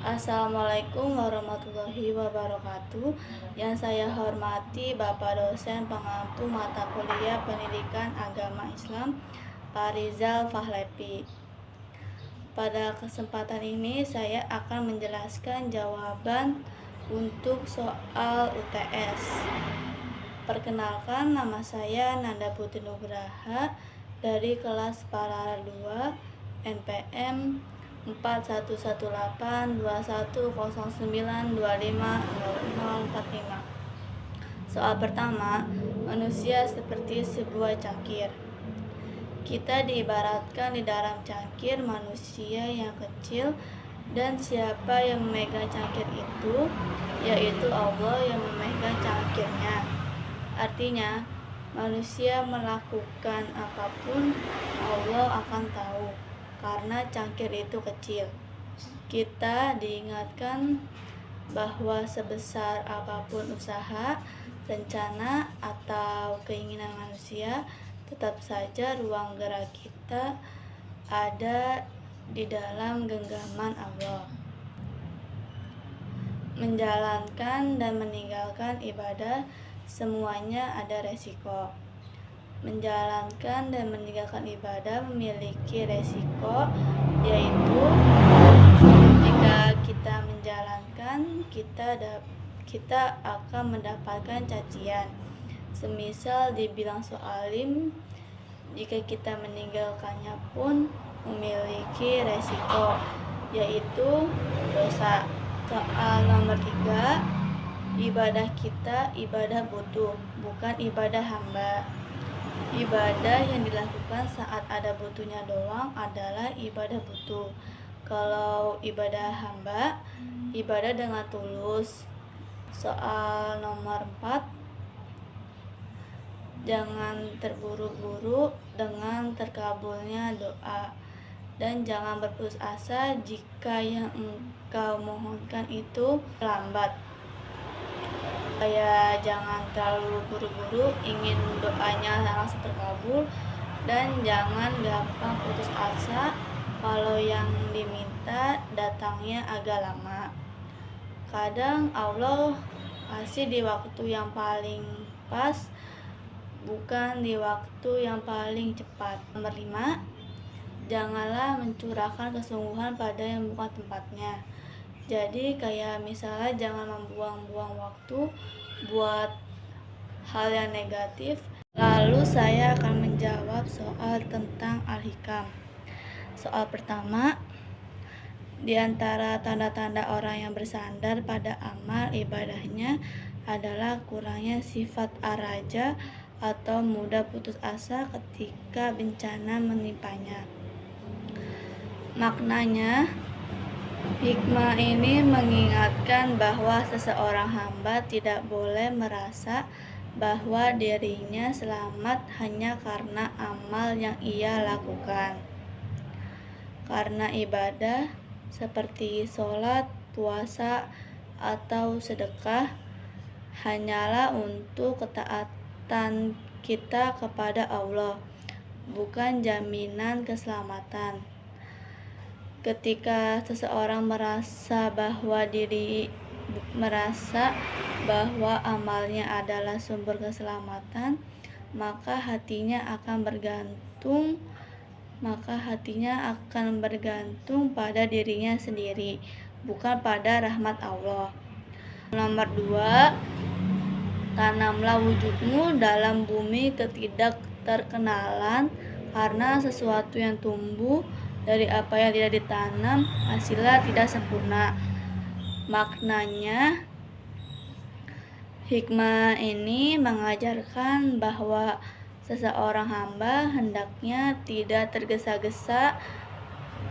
Assalamualaikum warahmatullahi wabarakatuh. Yang saya hormati Bapak dosen pengampu mata kuliah Pendidikan Agama Islam, Pak Rizal Fahlepi. Pada kesempatan ini saya akan menjelaskan jawaban untuk soal UTS. Perkenalkan, nama saya Nanda Putri Nugraha dari kelas Paralel 2 NPM 41082109250045. Soal pertama, manusia seperti sebuah cangkir. Kita diibaratkan di dalam cangkir manusia yang kecil, dan siapa yang memegang cangkir itu, yaitu Allah yang memegang cangkirnya. Artinya, manusia melakukan apapun, Allah akan tahu, karena cangkir itu kecil. Kita diingatkan bahwa sebesar apapun usaha, rencana, atau keinginan manusia, tetap saja ruang gerak kita ada di dalam genggaman Allah. Menjalankan dan meninggalkan ibadah semuanya ada resiko. Menjalankan dan meninggalkan ibadah memiliki resiko, yaitu jika kita menjalankan, kita akan mendapatkan cacian. Semisal dibilang soalim, jika kita meninggalkannya pun memiliki resiko, yaitu dosa. Soal nomor 3, ibadah kita ibadah butuh, bukan ibadah hamba. Ibadah yang dilakukan saat ada butuhnya doang adalah ibadah butuh. Kalau ibadah hamba, ibadah dengan tulus. Soal nomor 4, jangan terburu-buru dengan terkabulnya doa, dan jangan berputus asa jika yang engkau mohonkan itu lambat. Jangan terlalu buru-buru ingin doanya langsung terkabul, dan jangan gampang putus asa kalau yang diminta datangnya agak lama. Kadang Allah kasih di waktu yang paling pas, bukan di waktu yang paling cepat. Nomor 5, janganlah mencurahkan kesungguhan pada yang bukan tempatnya. Jadi kayak misalnya jangan membuang-buang waktu buat hal yang negatif. Lalu saya akan menjawab soal tentang Al-Hikam. Soal pertama, di antara tanda-tanda orang yang bersandar pada amal ibadahnya adalah kurangnya sifat ar-raja atau mudah putus asa ketika bencana menimpanya. Maknanya, hikmah ini mengingatkan bahwa seseorang hamba tidak boleh merasa bahwa dirinya selamat hanya karena amal yang ia lakukan. Karena ibadah seperti sholat, puasa, atau sedekah hanyalah untuk ketaatan kita kepada Allah, bukan jaminan keselamatan. Ketika seseorang merasa bahwa amalnya adalah sumber keselamatan, maka hatinya akan bergantung pada dirinya sendiri, bukan pada rahmat Allah. Nomor 2, tanamlah wujudmu dalam bumi ketidakterkenalan, karena sesuatu yang tumbuh dari apa yang tidak ditanam hasilnya tidak sempurna. Maknanya, hikmah ini mengajarkan bahwa seseorang hamba hendaknya tidak tergesa-gesa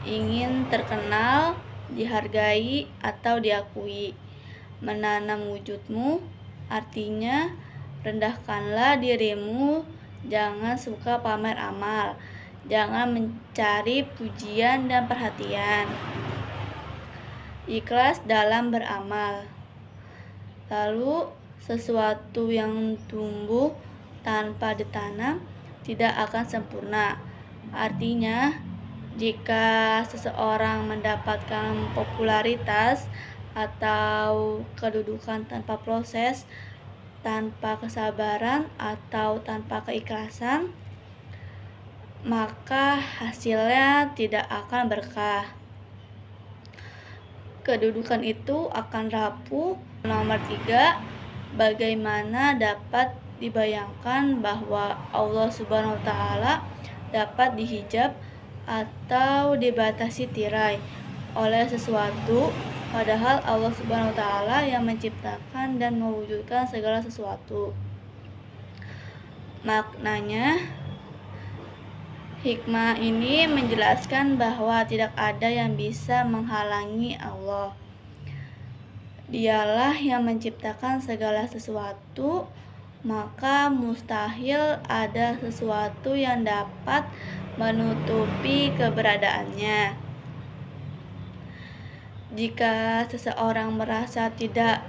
ingin terkenal, dihargai, atau diakui. Menanam wujudmu artinya rendahkanlah dirimu, jangan suka pamer amal, jangan mencari pujian dan perhatian. Ikhlas dalam beramal. Lalu, sesuatu yang tumbuh tanpa ditanam tidak akan sempurna. Artinya, Jika seseorang mendapatkan popularitas atau kedudukan tanpa proses, tanpa kesabaran, atau tanpa keikhlasan, maka hasilnya tidak akan berkah. Kedudukan itu akan rapuh. Nomor 3, bagaimana dapat dibayangkan bahwa Allah Subhanahu wa Ta'ala dapat dihijab atau dibatasi tirai oleh sesuatu, padahal Allah Subhanahu wa Ta'ala yang menciptakan dan mewujudkan segala sesuatu. Maknanya, hikmah ini menjelaskan bahwa tidak ada yang bisa menghalangi Allah. Dialah yang menciptakan segala sesuatu, maka mustahil ada sesuatu yang dapat menutupi keberadaannya. Jika seseorang merasa tidak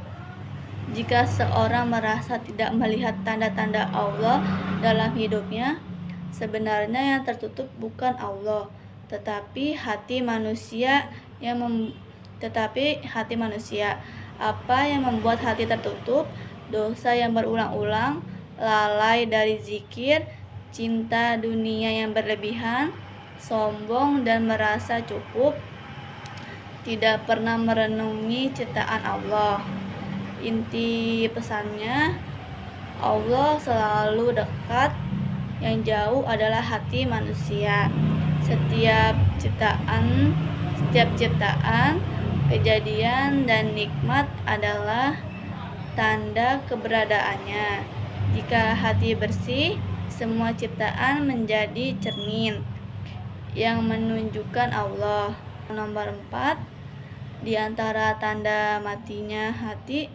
melihat tanda-tanda Allah dalam hidupnya, sebenarnya yang tertutup bukan Allah, tetapi hati manusia. Apa yang membuat hati tertutup? Dosa yang berulang-ulang, lalai dari zikir, cinta dunia yang berlebihan, sombong dan merasa cukup, tidak pernah merenungi ciptaan Allah. Inti pesannya, Allah selalu dekat, yang jauh adalah hati manusia. Setiap ciptaan, kejadian, dan nikmat adalah tanda keberadaannya. Jika hati bersih, semua ciptaan menjadi cermin yang menunjukkan Allah. Nomor 4, di antara tanda matinya hati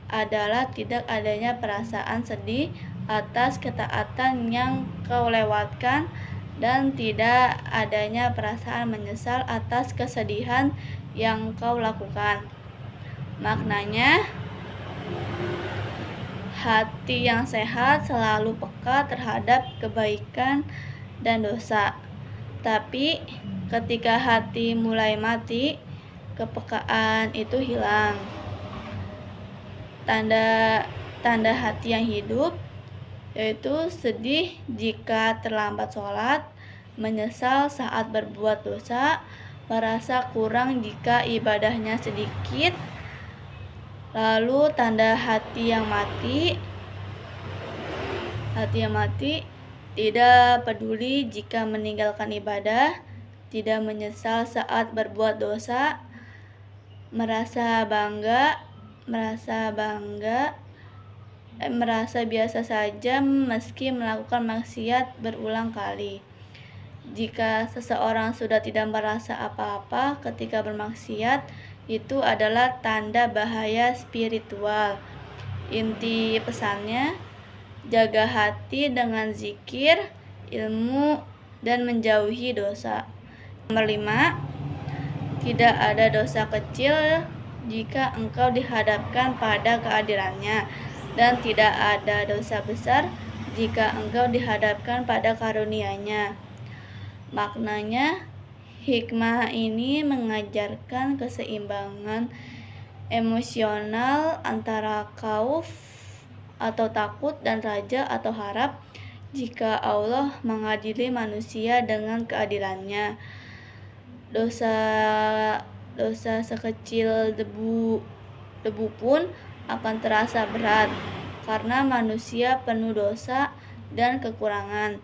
adalah tidak adanya perasaan sedih atas ketaatan yang kau lewatkan, dan tidak adanya perasaan menyesal atas kesedihan yang kau lakukan. Maknanya, hati yang sehat selalu peka terhadap kebaikan dan dosa. Tapi ketika hati mulai mati, kepekaan itu hilang. Tanda hati yang hidup yaitu sedih jika terlambat sholat, menyesal saat berbuat dosa, merasa kurang jika ibadahnya sedikit. Lalu tanda hati yang mati tidak peduli jika meninggalkan ibadah, tidak menyesal saat berbuat dosa, merasa biasa saja meski melakukan maksiat berulang kali. Jika seseorang sudah tidak merasa apa-apa ketika bermaksiat, itu adalah tanda bahaya spiritual. Inti pesannya, jaga hati dengan zikir, ilmu, dan menjauhi dosa. Nomor 5, tidak ada dosa kecil jika engkau dihadapkan pada keadilannya, dan tidak ada dosa besar jika engkau dihadapkan pada karunia-Nya. Maknanya, hikmah ini mengajarkan keseimbangan emosional antara khauf atau takut dan raja atau harap jika Allah mengadili manusia dengan keadilannya. Dosa sekecil debu pun akan terasa berat karena manusia penuh dosa dan kekurangan.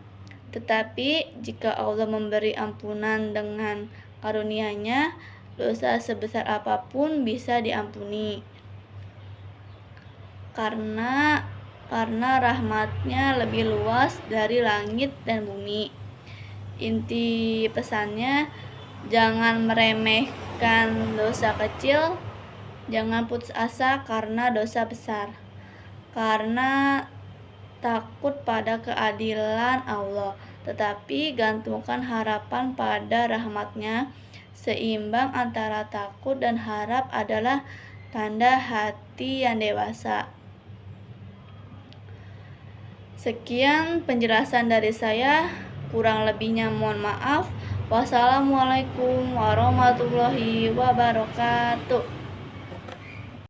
Tetapi jika Allah memberi ampunan dengan karunia-Nya, dosa sebesar apapun bisa diampuni. Karena rahmat-Nya lebih luas dari langit dan bumi. Inti pesannya, jangan meremehkan dosa kecil, jangan putus asa karena dosa besar, karena takut pada keadilan Allah, tetapi gantungkan harapan pada rahmat-Nya. Seimbang antara takut dan harap adalah tanda hati yang dewasa. Sekian penjelasan dari saya, kurang lebihnya mohon maaf. Wassalamualaikum warahmatullahi wabarakatuh.